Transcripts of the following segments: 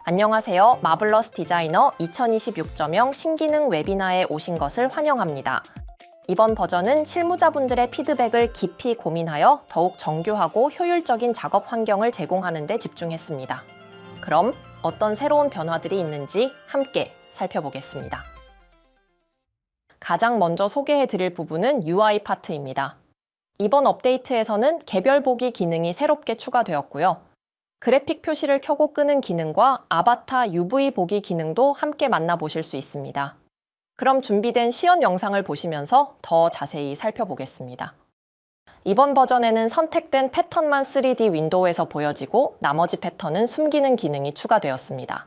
안녕하세요. 마블러스 디자이너 2026.0 신기능 웨비나에 오신 것을 환영합니다. 이번 버전은 실무자분들의 피드백을 깊이 고민하여 더욱 정교하고 효율적인 작업 환경을 제공하는 데 집중했습니다. 그럼 어떤 새로운 변화들이 있는지 함께 살펴보겠습니다. 가장 먼저 소개해드릴 부분은 UI 파트입니다. 이번 업데이트에서는 개별 보기 기능이 새롭게 추가되었고요. 그래픽 표시를 켜고 끄는 기능과 아바타 UV 보기 기능도 함께 만나보실 수 있습니다. 그럼 준비된 시연 영상을 보시면서 더 자세히 살펴보겠습니다. 이번 버전에는 선택된 패턴만 3D 윈도우에서 보여지고 나머지 패턴은 숨기는 기능이 추가되었습니다.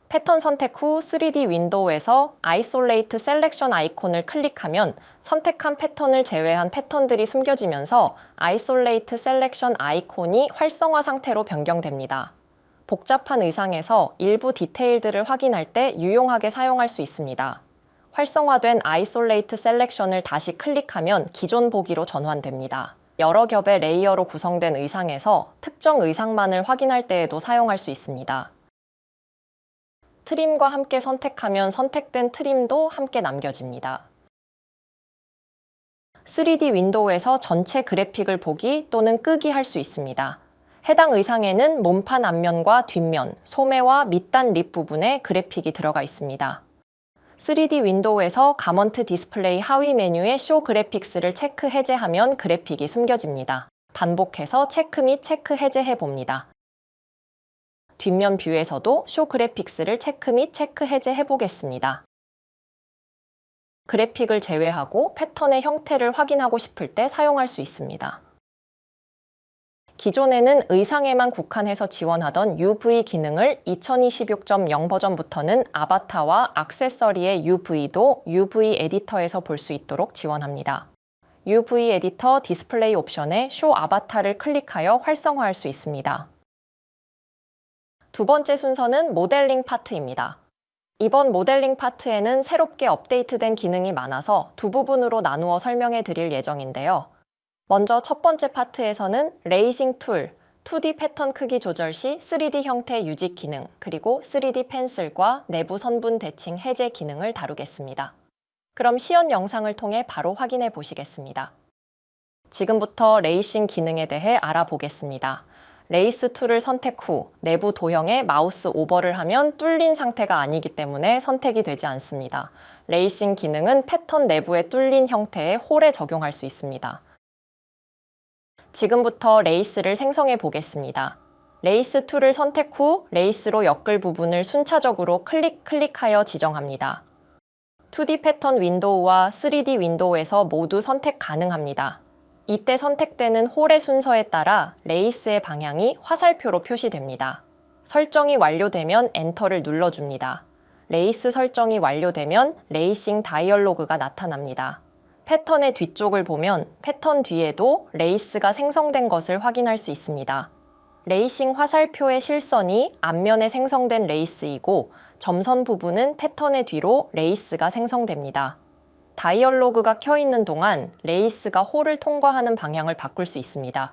패턴 선택 후 3D 윈도우에서 Isolate Selection 아이콘을 클릭하면 선택한 패턴을 제외한 패턴들이 숨겨지면서 Isolate Selection 아이콘이 활성화 상태로 변경됩니다. 복잡한 의상에서 일부 디테일들을 확인할 때 유용하게 사용할 수 있습니다. 활성화된 Isolate Selection을 다시 클릭하면 기존 보기로 전환됩니다. 여러 겹의 레이어로 구성된 의상에서 특정 의상만을 확인할 때에도 사용할 수 있습니다. 트림과 함께 선택하면 선택된 트림도 함께 남겨집니다. 3D 윈도우에서 전체 그래픽을 보기 또는 끄기 할 수 있습니다. 해당 의상에는 몸판 앞면과 뒷면, 소매와 밑단 립 부분에 그래픽이 들어가 있습니다. 3D 윈도우에서 가먼트 디스플레이 하위 메뉴의 쇼 그래픽스를 체크 해제하면 그래픽이 숨겨집니다. 반복해서 체크 및 체크 해제해 봅니다. 뒷면 뷰에서도 쇼 그래픽스를 체크 및 체크 해제해 보겠습니다. 그래픽을 제외하고 패턴의 형태를 확인하고 싶을 때 사용할 수 있습니다. 기존에는 의상에만 국한해서 지원하던 UV 기능을 2026.0 버전부터는 아바타와 액세서리의 UV도 UV 에디터에서 볼 수 있도록 지원합니다. UV 에디터 디스플레이 옵션에 쇼 아바타를 클릭하여 활성화할 수 있습니다. 두 번째 순서는 모델링 파트입니다. 이번 모델링 파트에는 새롭게 업데이트된 기능이 많아서 두 부분으로 나누어 설명해 드릴 예정인데요. 먼저 첫 번째 파트에서는 레이싱 툴, 2D 패턴 크기 조절 시 3D 형태 유지 기능, 그리고 3D 펜슬과 내부 선분 대칭 해제 기능을 다루겠습니다. 그럼 시연 영상을 통해 바로 확인해 보시겠습니다. 지금부터 레이싱 기능에 대해 알아보겠습니다. 레이스 툴을 선택 후 내부 도형에 마우스 오버를 하면 뚫린 상태가 아니기 때문에 선택이 되지 않습니다. 레이싱 기능은 패턴 내부에 뚫린 형태의 홀에 적용할 수 있습니다. 지금부터 레이스를 생성해 보겠습니다. 레이스 툴을 선택 후 레이스로 엮을 부분을 순차적으로 클릭하여 지정합니다. 2D 패턴 윈도우와 3D 윈도우에서 모두 선택 가능합니다. 이때 선택되는 홀의 순서에 따라 레이스의 방향이 화살표로 표시됩니다. 설정이 완료되면 엔터를 눌러줍니다. 레이스 설정이 완료되면 레이싱 다이얼로그가 나타납니다. 패턴의 뒤쪽을 보면 패턴 뒤에도 레이스가 생성된 것을 확인할 수 있습니다. 레이싱 화살표의 실선이 앞면에 생성된 레이스이고 점선 부분은 패턴의 뒤로 레이스가 생성됩니다. 다이얼로그가 켜있는 동안 레이스가 홀을 통과하는 방향을 바꿀 수 있습니다.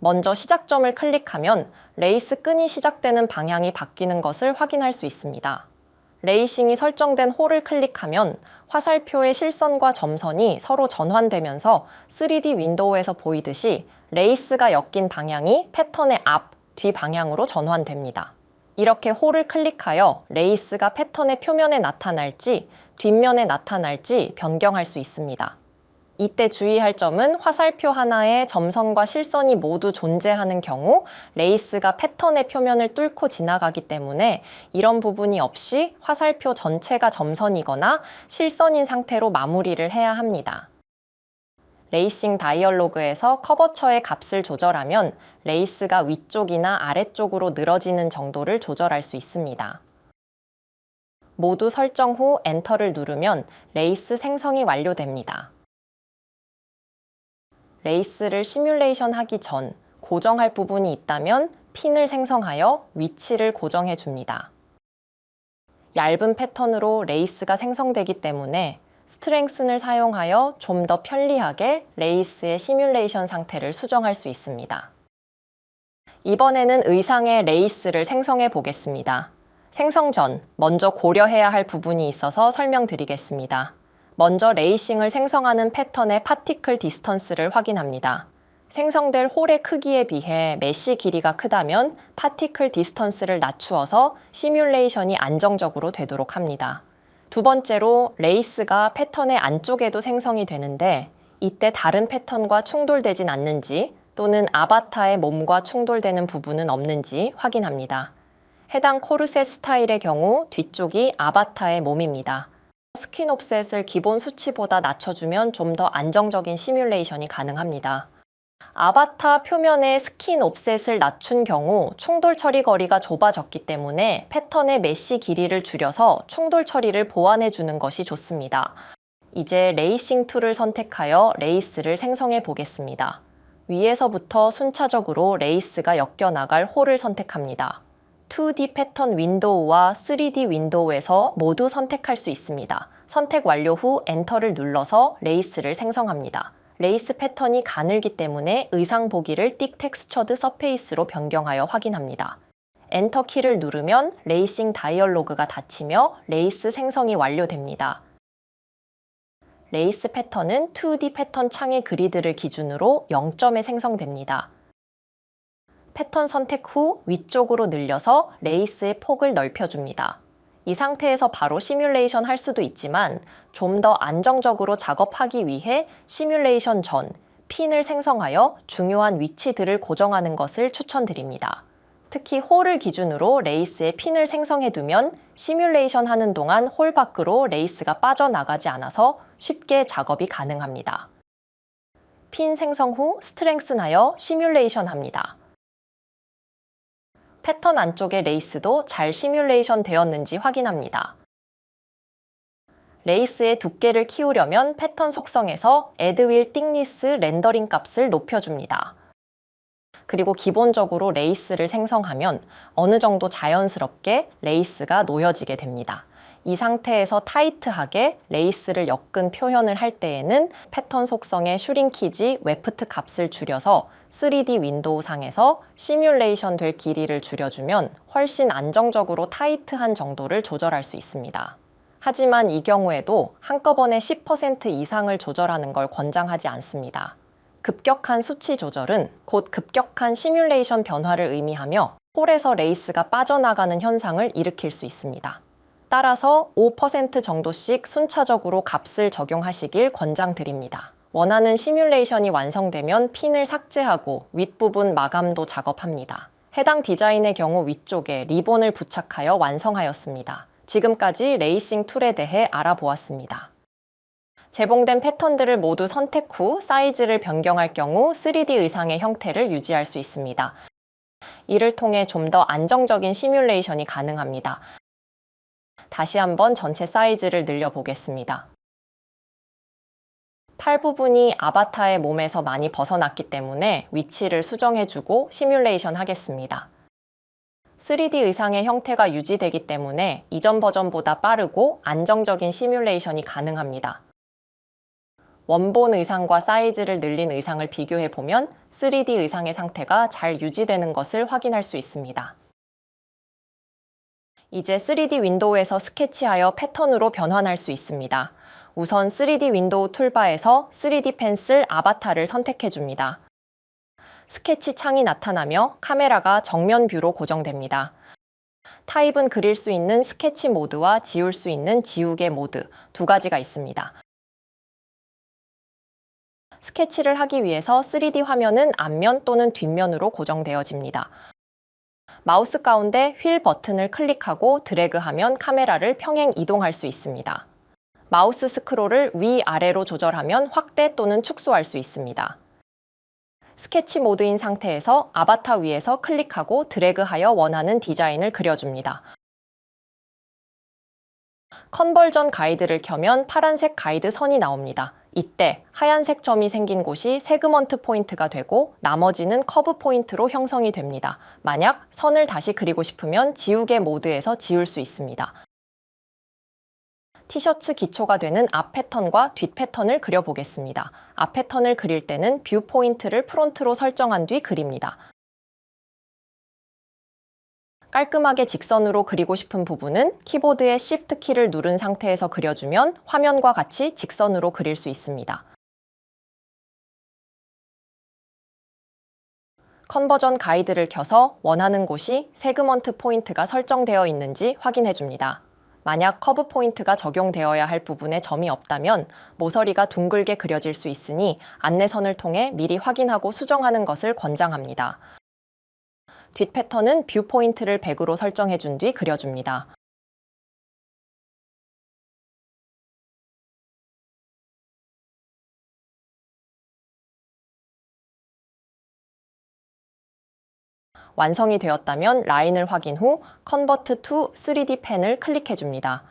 먼저 시작점을 클릭하면 레이스 끈이 시작되는 방향이 바뀌는 것을 확인할 수 있습니다. 레이싱이 설정된 홀을 클릭하면 화살표의 실선과 점선이 서로 전환되면서 3D 윈도우에서 보이듯이 레이스가 엮인 방향이 패턴의 앞, 뒤 방향으로 전환됩니다. 이렇게 홀을 클릭하여 레이스가 패턴의 표면에 나타날지 뒷면에 나타날지 변경할 수 있습니다. 이때 주의할 점은 화살표 하나에 점선과 실선이 모두 존재하는 경우 레이스가 패턴의 표면을 뚫고 지나가기 때문에 이런 부분이 없이 화살표 전체가 점선이거나 실선인 상태로 마무리를 해야 합니다. 레이싱 다이얼로그에서 커버처의 값을 조절하면 레이스가 위쪽이나 아래쪽으로 늘어지는 정도를 조절할 수 있습니다. 모두 설정 후 엔터를 누르면 레이스 생성이 완료됩니다. 레이스를 시뮬레이션 하기 전 고정할 부분이 있다면 핀을 생성하여 위치를 고정해 줍니다. 얇은 패턴으로 레이스가 생성되기 때문에 스트렝슨을 사용하여 좀 더 편리하게 레이스의 시뮬레이션 상태를 수정할 수 있습니다. 이번에는 의상의 레이스를 생성해 보겠습니다. 생성 전 먼저 고려해야 할 부분이 있어서 설명드리겠습니다. 먼저 레이싱을 생성하는 패턴의 파티클 디스턴스를 확인합니다. 생성될 홀의 크기에 비해 메쉬 길이가 크다면 파티클 디스턴스를 낮추어서 시뮬레이션이 안정적으로 되도록 합니다. 두 번째로 레이스가 패턴의 안쪽에도 생성이 되는데 이때 다른 패턴과 충돌되진 않는지 또는 아바타의 몸과 충돌되는 부분은 없는지 확인합니다. 해당 코르셋 스타일의 경우 뒤쪽이 아바타의 몸입니다. 스킨 옵셋을 기본 수치보다 낮춰주면 좀 더 안정적인 시뮬레이션이 가능합니다. 아바타 표면의 스킨 옵셋을 낮춘 경우 충돌 처리 거리가 좁아졌기 때문에 패턴의 메쉬 길이를 줄여서 충돌 처리를 보완해 주는 것이 좋습니다. 이제 레이싱 툴을 선택하여 레이스를 생성해 보겠습니다. 위에서부터 순차적으로 레이스가 엮여나갈 홀을 선택합니다. 2D 패턴 윈도우와 3D 윈도우에서 모두 선택할 수 있습니다. 선택 완료 후 엔터를 눌러서 레이스를 생성합니다. 레이스 패턴이 가늘기 때문에 의상 보기를 띡 텍스처드 서페이스로 변경하여 확인합니다. 엔터 키를 누르면 레이싱 다이얼로그가 닫히며 레이스 생성이 완료됩니다. 레이스 패턴은 2D 패턴 창의 그리드를 기준으로 0점에 생성됩니다. 패턴 선택 후 위쪽으로 늘려서 레이스의 폭을 넓혀줍니다. 이 상태에서 바로 시뮬레이션 할 수도 있지만 좀 더 안정적으로 작업하기 위해 시뮬레이션 전 핀을 생성하여 중요한 위치들을 고정하는 것을 추천드립니다. 특히 홀을 기준으로 레이스에 핀을 생성해두면 시뮬레이션 하는 동안 홀 밖으로 레이스가 빠져나가지 않아서 쉽게 작업이 가능합니다. 핀 생성 후 스트렝스하여 시뮬레이션 합니다. 패턴 안쪽의 레이스도 잘 시뮬레이션 되었는지 확인합니다. 레이스의 두께를 키우려면 패턴 속성에서 Add Wheel Thickness 렌더링 값을 높여줍니다. 그리고 기본적으로 레이스를 생성하면 어느 정도 자연스럽게 레이스가 놓여지게 됩니다. 이 상태에서 타이트하게 레이스를 엮은 표현을 할 때에는 패턴 속성의 슈링키지 웨프트 값을 줄여서 3D 윈도우 상에서 시뮬레이션 될 길이를 줄여주면 훨씬 안정적으로 타이트한 정도를 조절할 수 있습니다. 하지만 이 경우에도 한꺼번에 10% 이상을 조절하는 걸 권장하지 않습니다. 급격한 수치 조절은 곧 급격한 시뮬레이션 변화를 의미하며 홀에서 레이스가 빠져나가는 현상을 일으킬 수 있습니다. 따라서 5% 정도씩 순차적으로 값을 적용하시길 권장드립니다. 원하는 시뮬레이션이 완성되면 핀을 삭제하고 윗부분 마감도 작업합니다. 해당 디자인의 경우 위쪽에 리본을 부착하여 완성하였습니다. 지금까지 레이싱 툴에 대해 알아보았습니다. 제공된 패턴들을 모두 선택 후 사이즈를 변경할 경우 3D 의상의 형태를 유지할 수 있습니다. 이를 통해 좀 더 안정적인 시뮬레이션이 가능합니다. 다시 한번 전체 사이즈를 늘려보겠습니다. 팔 부분이 아바타의 몸에서 많이 벗어났기 때문에 위치를 수정해주고 시뮬레이션 하겠습니다. 3D 의상의 형태가 유지되기 때문에 이전 버전보다 빠르고 안정적인 시뮬레이션이 가능합니다. 원본 의상과 사이즈를 늘린 의상을 비교해보면 3D 의상의 상태가 잘 유지되는 것을 확인할 수 있습니다. 이제 3D 윈도우에서 스케치하여 패턴으로 변환할 수 있습니다. 우선 3D 윈도우 툴바에서 3D 펜슬 아바타를 선택해줍니다. 스케치 창이 나타나며 카메라가 정면 뷰로 고정됩니다. 타입은 그릴 수 있는 스케치 모드와 지울 수 있는 지우개 모드 두 가지가 있습니다. 스케치를 하기 위해서 3D 화면은 앞면 또는 뒷면으로 고정되어집니다. 마우스 가운데 휠 버튼을 클릭하고 드래그하면 카메라를 평행 이동할 수 있습니다. 마우스 스크롤을 위아래로 조절하면 확대 또는 축소할 수 있습니다. 스케치 모드인 상태에서 아바타 위에서 클릭하고 드래그하여 원하는 디자인을 그려줍니다. 컨버전 가이드를 켜면 파란색 가이드 선이 나옵니다. 이때 하얀색 점이 생긴 곳이 세그먼트 포인트가 되고 나머지는 커브 포인트로 형성이 됩니다. 만약 선을 다시 그리고 싶으면 지우개 모드에서 지울 수 있습니다. 티셔츠 기초가 되는 앞 패턴과 뒷 패턴을 그려보겠습니다. 앞 패턴을 그릴 때는 뷰 포인트를 프론트로 설정한 뒤 그립니다. 깔끔하게 직선으로 그리고 싶은 부분은 키보드의 Shift 키를 누른 상태에서 그려주면 화면과 같이 직선으로 그릴 수 있습니다. 컨버전 가이드를 켜서 원하는 곳이 세그먼트 포인트가 설정되어 있는지 확인해 줍니다. 만약 커브 포인트가 적용되어야 할 부분에 점이 없다면 모서리가 둥글게 그려질 수 있으니 안내선을 통해 미리 확인하고 수정하는 것을 권장합니다. 뒷 패턴은 뷰 포인트를 100으로 설정해 준 뒤 그려줍니다. 완성이 되었다면 라인을 확인 후 Convert to 3D 펜을 클릭해 줍니다.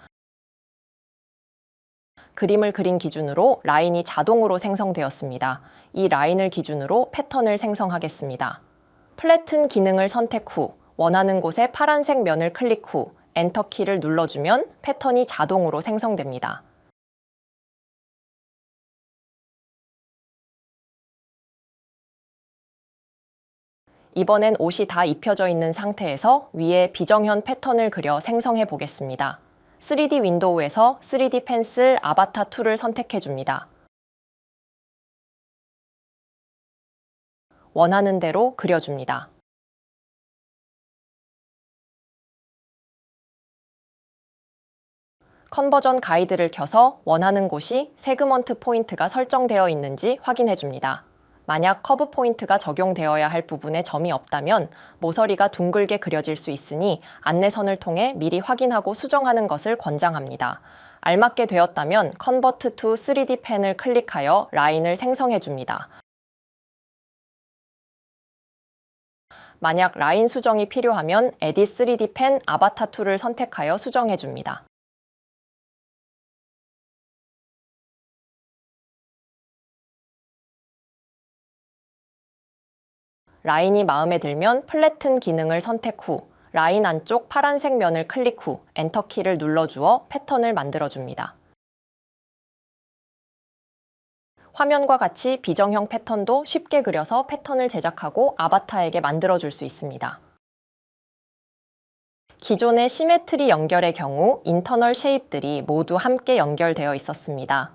그림을 그린 기준으로 라인이 자동으로 생성되었습니다. 이 라인을 기준으로 패턴을 생성하겠습니다. 플래튼 기능을 선택 후 원하는 곳에 파란색 면을 클릭 후 엔터 키를 눌러주면 패턴이 자동으로 생성됩니다. 이번엔 옷이 다 입혀져 있는 상태에서 위에 비정현 패턴을 그려 생성해 보겠습니다. 3D 윈도우에서 3D 펜슬 아바타 툴을 선택해 줍니다. 원하는 대로 그려줍니다. 컨버전 가이드를 켜서 원하는 곳이 세그먼트 포인트가 설정되어 있는지 확인해 줍니다. 만약 커브 포인트가 적용되어야 할 부분에 점이 없다면 모서리가 둥글게 그려질 수 있으니 안내선을 통해 미리 확인하고 수정하는 것을 권장합니다. 알맞게 되었다면 Convert to 3D 펜을 클릭하여 라인을 생성해 줍니다. 만약 라인 수정이 필요하면 Edit 3D 펜 아바타 툴을 선택하여 수정해 줍니다. 라인이 마음에 들면 플래튼 기능을 선택 후 라인 안쪽 파란색 면을 클릭 후 엔터 키를 눌러주어 패턴을 만들어줍니다. 화면과 같이 비정형 패턴도 쉽게 그려서 패턴을 제작하고 아바타에게 만들어줄 수 있습니다. 기존의 시메트리 연결의 경우 인터널 쉐입들이 모두 함께 연결되어 있었습니다.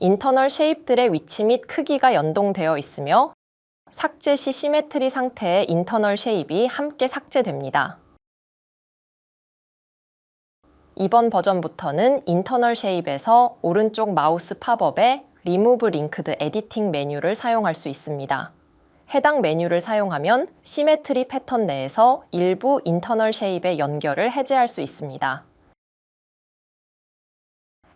인터널 쉐입들의 위치 및 크기가 연동되어 있으며 삭제 시 시메트리 상태의 인터널 쉐입이 함께 삭제됩니다. 이번 버전부터는 인터널 쉐입에서 오른쪽 마우스 팝업에 Remove Linked Editing 메뉴를 사용할 수 있습니다. 해당 메뉴를 사용하면 시메트리 패턴 내에서 일부 인터널 쉐입의 연결을 해제할 수 있습니다.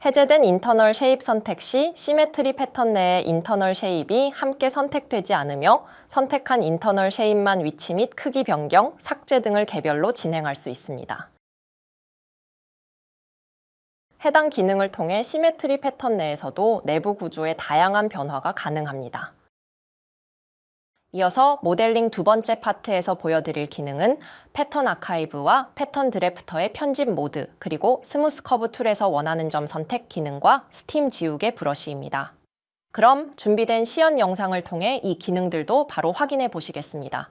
해제된 인터널 쉐입 선택 시 시메트리 패턴 내의 인터널 쉐입이 함께 선택되지 않으며 선택한 인터널 쉐입만 위치 및 크기 변경, 삭제 등을 개별로 진행할 수 있습니다. 해당 기능을 통해 시메트리 패턴 내에서도 내부 구조의 다양한 변화가 가능합니다. 이어서 모델링 두 번째 파트에서 보여드릴 기능은 패턴 아카이브와 패턴 드래프터의 편집 모드, 그리고 스무스 커브 툴에서 원하는 점 선택 기능과 스팀 지우개 브러쉬입니다. 그럼 준비된 시연 영상을 통해 이 기능들도 바로 확인해 보시겠습니다.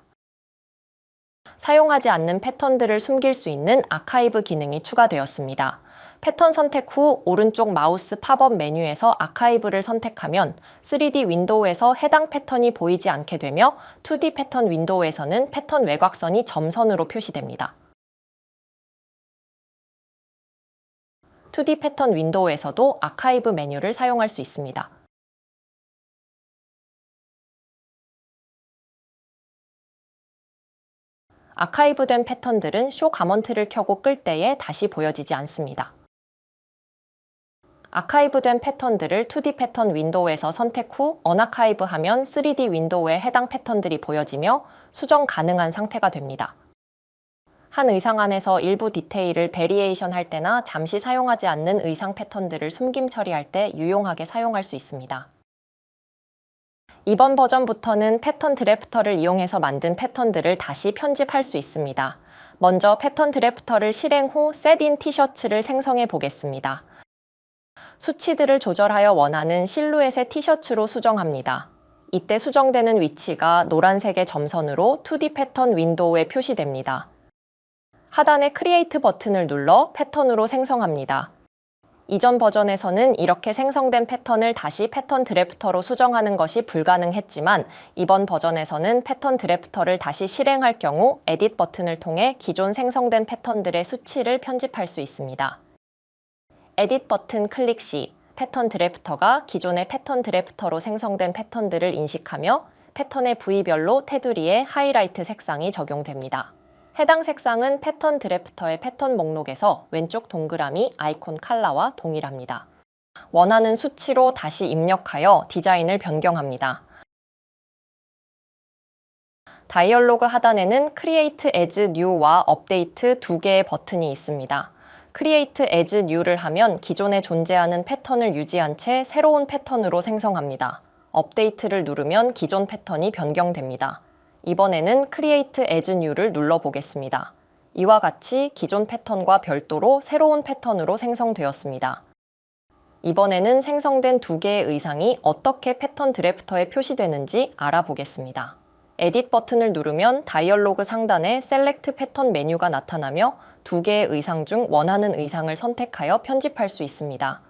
사용하지 않는 패턴들을 숨길 수 있는 아카이브 기능이 추가되었습니다. 패턴 선택 후 오른쪽 마우스 팝업 메뉴에서 아카이브를 선택하면 3D 윈도우에서 해당 패턴이 보이지 않게 되며 2D 패턴 윈도우에서는 패턴 외곽선이 점선으로 표시됩니다. 2D 패턴 윈도우에서도 아카이브 메뉴를 사용할 수 있습니다. 아카이브된 패턴들은 쇼 가먼트를 켜고 끌 때에 다시 보여지지 않습니다. 아카이브된 패턴들을 2D 패턴 윈도우에서 선택 후 언아카이브하면 3D 윈도우에 해당 패턴들이 보여지며 수정 가능한 상태가 됩니다. 한 의상 안에서 일부 디테일을 베리에이션 할 때나 잠시 사용하지 않는 의상 패턴들을 숨김 처리할 때 유용하게 사용할 수 있습니다. 이번 버전부터는 패턴 드래프터를 이용해서 만든 패턴들을 다시 편집할 수 있습니다. 먼저 패턴 드래프터를 실행 후 셋인 티셔츠를 생성해 보겠습니다. 수치들을 조절하여 원하는 실루엣의 티셔츠로 수정합니다. 이때 수정되는 위치가 노란색의 점선으로 2D 패턴 윈도우에 표시됩니다. 하단의 크리에이트 버튼을 눌러 패턴으로 생성합니다. 이전 버전에서는 이렇게 생성된 패턴을 다시 패턴 드래프터로 수정하는 것이 불가능했지만 이번 버전에서는 패턴 드래프터를 다시 실행할 경우 에딧 버튼을 통해 기존 생성된 패턴들의 수치를 편집할 수 있습니다. 에딧 버튼 클릭 시 패턴 드래프터가 기존의 패턴 드래프터로 생성된 패턴들을 인식하며 패턴의 부위별로 테두리에 하이라이트 색상이 적용됩니다. 해당 색상은 패턴 드래프터의 패턴 목록에서 왼쪽 동그라미 아이콘 컬러와 동일합니다. 원하는 수치로 다시 입력하여 디자인을 변경합니다. 다이얼로그 하단에는 Create as New와 Update 두 개의 버튼이 있습니다. Create as New를 하면 기존에 존재하는 패턴을 유지한 채 새로운 패턴으로 생성합니다. 업데이트를 누르면 기존 패턴이 변경됩니다. 이번에는 Create as New를 눌러보겠습니다. 이와 같이 기존 패턴과 별도로 새로운 패턴으로 생성되었습니다. 이번에는 생성된 두 개의 의상이 어떻게 패턴 드래프터에 표시되는지 알아보겠습니다. 에딧 버튼을 누르면 다이얼로그 상단에 Select 패턴 메뉴가 나타나며 두 개의 의상 중 원하는 의상을 선택하여 편집할 수 있습니다.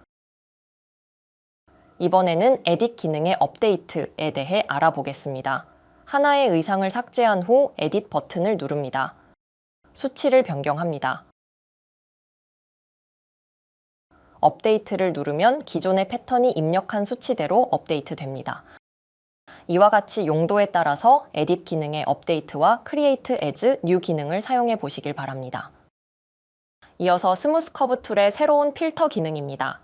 이번에는 에딧 기능의 업데이트에 대해 알아보겠습니다. 하나의 의상을 삭제한 후 에딧 버튼을 누릅니다. 수치를 변경합니다. 업데이트를 누르면 기존의 패턴이 입력한 수치대로 업데이트됩니다. 이와 같이 용도에 따라서 에딧 기능의 업데이트와 Create as New 기능을 사용해 보시길 바랍니다. 이어서 스무스 커브 툴의 새로운 필터 기능입니다.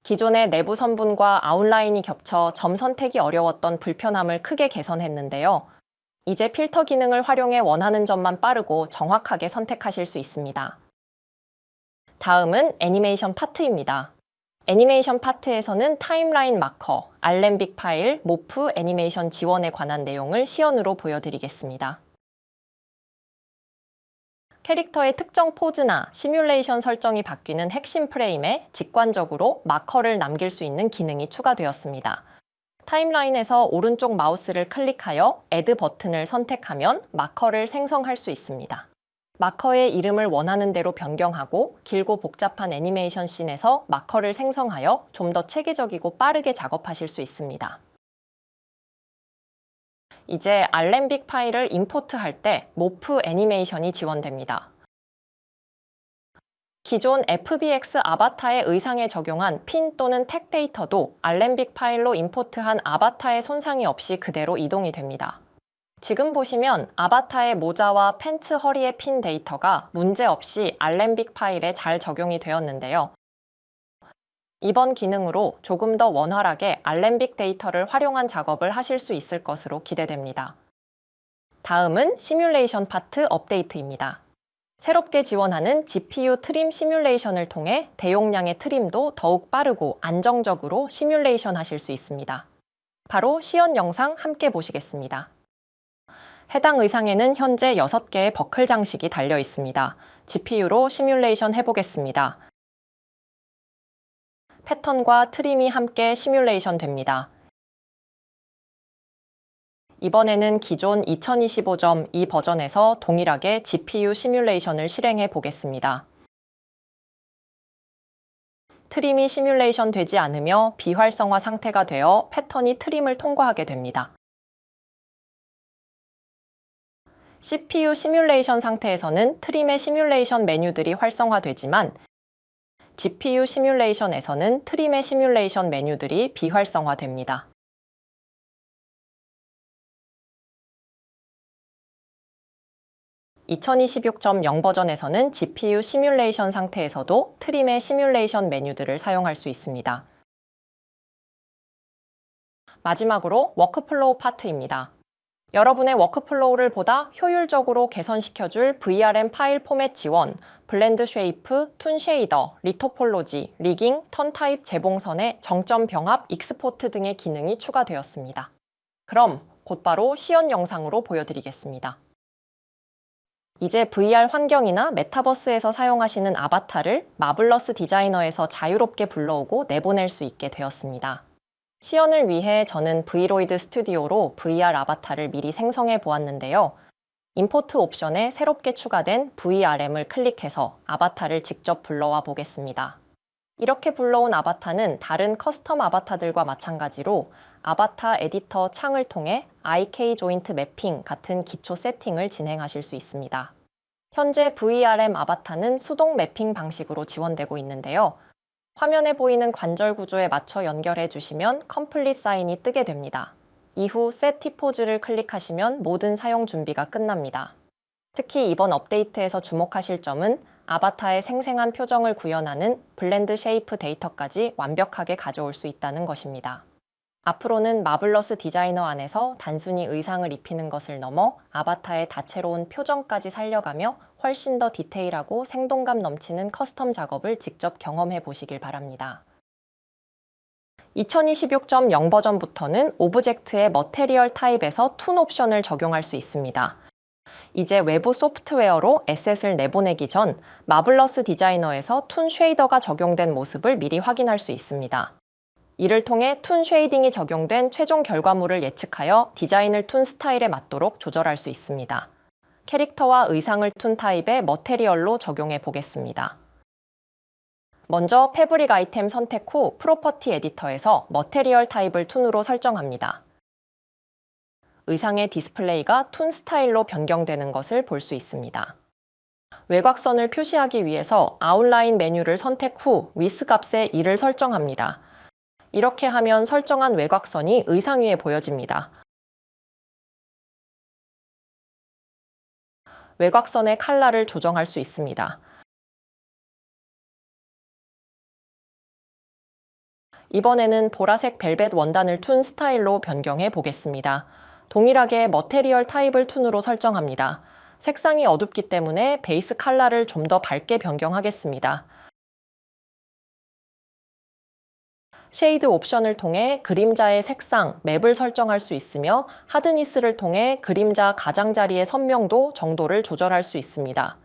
기존의 내부 선분과 아웃라인이 겹쳐 점 선택이 어려웠던 불편함을 크게 개선했는데요. 이제 필터 기능을 활용해 원하는 점만 빠르고 정확하게 선택하실 수 있습니다. 다음은 애니메이션 파트입니다. 애니메이션 파트에서는 타임라인 마커, 알렘빅 파일, 모프 애니메이션 지원에 관한 내용을 시연으로 보여드리겠습니다. 캐릭터의 특정 포즈나 시뮬레이션 설정이 바뀌는 핵심 프레임에 직관적으로 마커를 남길 수 있는 기능이 추가되었습니다. 타임라인에서 오른쪽 마우스를 클릭하여 Add 버튼을 선택하면 마커를 생성할 수 있습니다. 마커의 이름을 원하는 대로 변경하고 길고 복잡한 애니메이션 씬에서 마커를 생성하여 좀 더 체계적이고 빠르게 작업하실 수 있습니다. 이제 알렘빅 파일을 임포트할 때 모프 애니메이션이 지원됩니다. 기존 FBX 아바타의 의상에 적용한 핀 또는 택 데이터도 알렘빅 파일로 임포트한 아바타의 손상이 없이 그대로 이동이 됩니다. 지금 보시면 아바타의 모자와 팬츠 허리의 핀 데이터가 문제없이 알렘빅 파일에 잘 적용이 되었는데요. 이번 기능으로 조금 더 원활하게 알렘빅 데이터를 활용한 작업을 하실 수 있을 것으로 기대됩니다. 다음은 시뮬레이션 파트 업데이트입니다. 새롭게 지원하는 GPU 트림 시뮬레이션을 통해 대용량의 트림도 더욱 빠르고 안정적으로 시뮬레이션 하실 수 있습니다. 바로 시연 영상 함께 보시겠습니다. 해당 의상에는 현재 6개의 버클 장식이 달려 있습니다. GPU로 시뮬레이션 해보겠습니다. 패턴과 트림이 함께 시뮬레이션 됩니다. 이번에는 기존 2025.2 버전에서 동일하게 GPU 시뮬레이션을 실행해 보겠습니다. 트림이 시뮬레이션 되지 않으며 비활성화 상태가 되어 패턴이 트림을 통과하게 됩니다. CPU 시뮬레이션 상태에서는 트림의 시뮬레이션 메뉴들이 활성화되지만 GPU 시뮬레이션에서는 트림의 시뮬레이션 메뉴들이 비활성화됩니다. (2026.0) 버전에서는 GPU 시뮬레이션 상태에서도 트림의 시뮬레이션 메뉴들을 사용할 수 있습니다. 마지막으로 워크플로우 파트입니다. 여러분의 워크플로우를 보다 효율적으로 개선시켜줄 VRM 파일 포맷 지원, 블렌드 쉐이프, 툰 쉐이더, 리토폴로지, 리깅, 턴 타입 재봉선의 정점 병합, 익스포트 등의 기능이 추가되었습니다. 그럼 곧바로 시연 영상으로 보여드리겠습니다. 이제 VR 환경이나 메타버스에서 사용하시는 아바타를 마블러스 디자이너에서 자유롭게 불러오고 내보낼 수 있게 되었습니다. 시연을 위해 저는 브이로이드 스튜디오로 VR 아바타를 미리 생성해 보았는데요. 임포트 옵션에 새롭게 추가된 VRM을 클릭해서 아바타를 직접 불러와 보겠습니다. 이렇게 불러온 아바타는 다른 커스텀 아바타들과 마찬가지로 아바타 에디터 창을 통해 IK 조인트 매핑 같은 기초 세팅을 진행하실 수 있습니다. 현재 VRM 아바타는 수동 매핑 방식으로 지원되고 있는데요. 화면에 보이는 관절 구조에 맞춰 연결해 주시면 컴플릿 사인이 뜨게 됩니다. 이후 셋 T포즈를 클릭하시면 모든 사용 준비가 끝납니다. 특히 이번 업데이트에서 주목하실 점은 아바타의 생생한 표정을 구현하는 블렌드 쉐이프 데이터까지 완벽하게 가져올 수 있다는 것입니다. 앞으로는 마블러스 디자이너 안에서 단순히 의상을 입히는 것을 넘어 아바타의 다채로운 표정까지 살려가며 훨씬 더 디테일하고 생동감 넘치는 커스텀 작업을 직접 경험해 보시길 바랍니다. 2026.0 버전부터는 오브젝트의 머테리얼 타입에서 툰 옵션을 적용할 수 있습니다. 이제 외부 소프트웨어로 에셋을 내보내기 전 마블러스 디자이너에서 툰 쉐이더가 적용된 모습을 미리 확인할 수 있습니다. 이를 통해 툰 쉐이딩이 적용된 최종 결과물을 예측하여 디자인을 툰 스타일에 맞도록 조절할 수 있습니다. 캐릭터와 의상을 툰 타입의 머테리얼로 적용해 보겠습니다. 먼저 패브릭 아이템 선택 후 프로퍼티 에디터에서 머테리얼 타입을 툰으로 설정합니다. 의상의 디스플레이가 툰 스타일로 변경되는 것을 볼 수 있습니다. 외곽선을 표시하기 위해서 아웃라인 메뉴를 선택 후 위스 값에 1을 설정합니다. 이렇게 하면 설정한 외곽선이 의상 위에 보여집니다. 외곽선의 컬러를 조정할 수 있습니다. 이번에는 보라색 벨벳 원단을 툰 스타일로 변경해 보겠습니다. 동일하게 머테리얼 타입을 툰으로 설정합니다. 색상이 어둡기 때문에 베이스 컬러를 좀 더 밝게 변경하겠습니다. 쉐이드 옵션을 통해 그림자의 색상, 맵을 설정할 수 있으며 하드니스를 통해 그림자 가장자리의 선명도, 정도를 조절할 수 있습니다.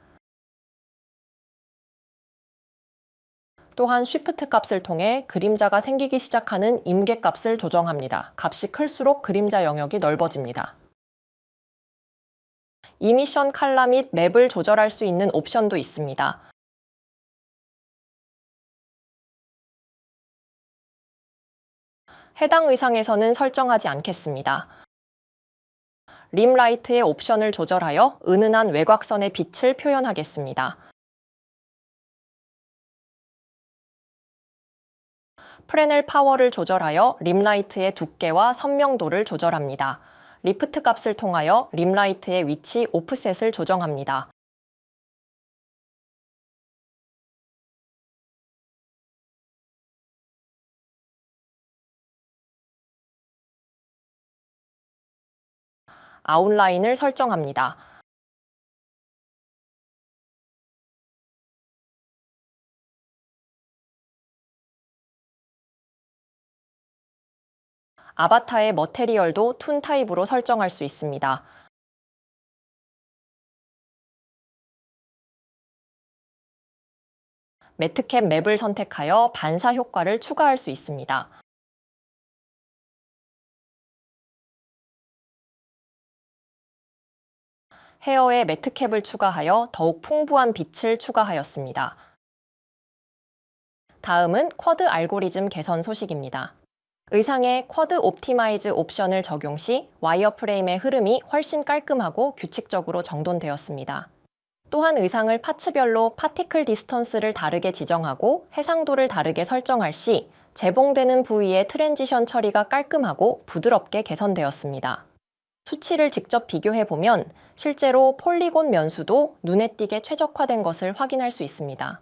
또한 Shift 값을 통해 그림자가 생기기 시작하는 임계 값을 조정합니다. 값이 클수록 그림자 영역이 넓어집니다. 이미션 컬러 및 맵을 조절할 수 있는 옵션도 있습니다. 해당 의상에서는 설정하지 않겠습니다. 림라이트의 옵션을 조절하여 은은한 외곽선의 빛을 표현하겠습니다. 프레넬 파워를 조절하여 림라이트의 두께와 선명도를 조절합니다. 리프트 값을 통하여 림라이트의 위치 오프셋을 조정합니다. 아웃라인을 설정합니다. 아바타의 머테리얼도 툰 타입으로 설정할 수 있습니다. 매트캡 맵을 선택하여 반사 효과를 추가할 수 있습니다. 헤어에 매트캡을 추가하여 더욱 풍부한 빛을 추가하였습니다. 다음은 쿼드 알고리즘 개선 소식입니다. 의상에 쿼드 옵티마이즈 옵션을 적용 시 와이어프레임의 흐름이 훨씬 깔끔하고 규칙적으로 정돈되었습니다. 또한 의상을 파츠별로 파티클 디스턴스를 다르게 지정하고 해상도를 다르게 설정할 시 재봉되는 부위의 트랜지션 처리가 깔끔하고 부드럽게 개선되었습니다. 수치를 직접 비교해보면 실제로 폴리곤 면수도 눈에 띄게 최적화된 것을 확인할 수 있습니다.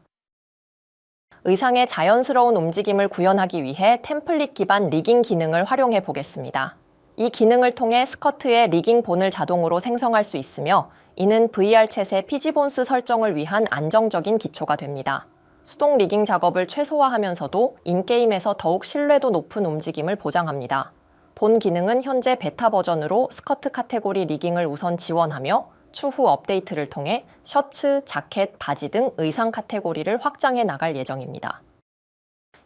의상의 자연스러운 움직임을 구현하기 위해 템플릿 기반 리깅 기능을 활용해 보겠습니다. 이 기능을 통해 스커트의 리깅 본을 자동으로 생성할 수 있으며 이는 VR챗의 피지본스 설정을 위한 안정적인 기초가 됩니다. 수동 리깅 작업을 최소화하면서도 인게임에서 더욱 신뢰도 높은 움직임을 보장합니다. 본 기능은 현재 베타 버전으로 스커트 카테고리 리깅을 우선 지원하며 추후 업데이트를 통해 셔츠, 자켓, 바지 등 의상 카테고리를 확장해 나갈 예정입니다.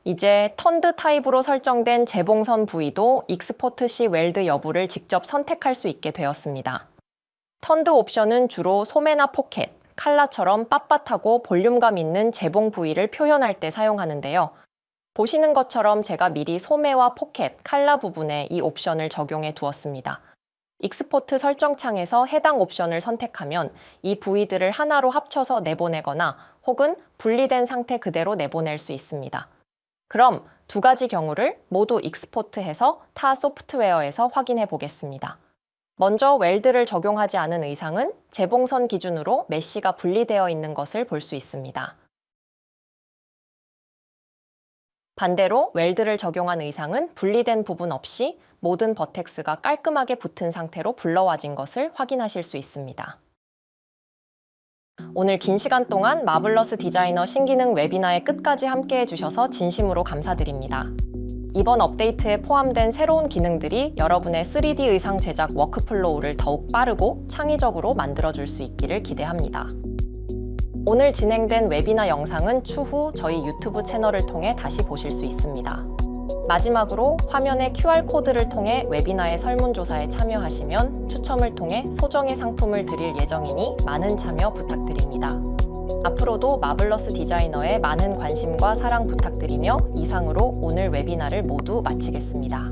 이제 턴드 타입으로 설정된 재봉선 부위도 익스포트 시 웰드 여부를 직접 선택할 수 있게 되었습니다. 턴드 옵션은 주로 소매나 포켓, 칼라처럼 빳빳하고 볼륨감 있는 재봉 부위를 표현할 때 사용하는데요. 보시는 것처럼 제가 미리 소매와 포켓, 칼라 부분에 이 옵션을 적용해 두었습니다. 익스포트 설정창에서 해당 옵션을 선택하면 이 부위들을 하나로 합쳐서 내보내거나 혹은 분리된 상태 그대로 내보낼 수 있습니다. 그럼 두 가지 경우를 모두 익스포트해서 타 소프트웨어에서 확인해 보겠습니다. 먼저 웰드를 적용하지 않은 의상은 재봉선 기준으로 메쉬가 분리되어 있는 것을 볼 수 있습니다. 반대로 웰드를 적용한 의상은 분리된 부분 없이 모든 버텍스가 깔끔하게 붙은 상태로 불러와진 것을 확인하실 수 있습니다. 오늘 긴 시간 동안 마블러스 디자이너 신기능 웨비나의 끝까지 함께 해주셔서 진심으로 감사드립니다. 이번 업데이트에 포함된 새로운 기능들이 여러분의 3D 의상 제작 워크플로우를 더욱 빠르고 창의적으로 만들어줄 수 있기를 기대합니다. 오늘 진행된 웨비나 영상은 추후 저희 유튜브 채널을 통해 다시 보실 수 있습니다. 마지막으로 화면의 QR코드를 통해 웨비나의 설문조사에 참여하시면 추첨을 통해 소정의 상품을 드릴 예정이니 많은 참여 부탁드립니다. 앞으로도 마블러스 디자이너에 많은 관심과 사랑 부탁드리며 이상으로 오늘 웨비나를 모두 마치겠습니다.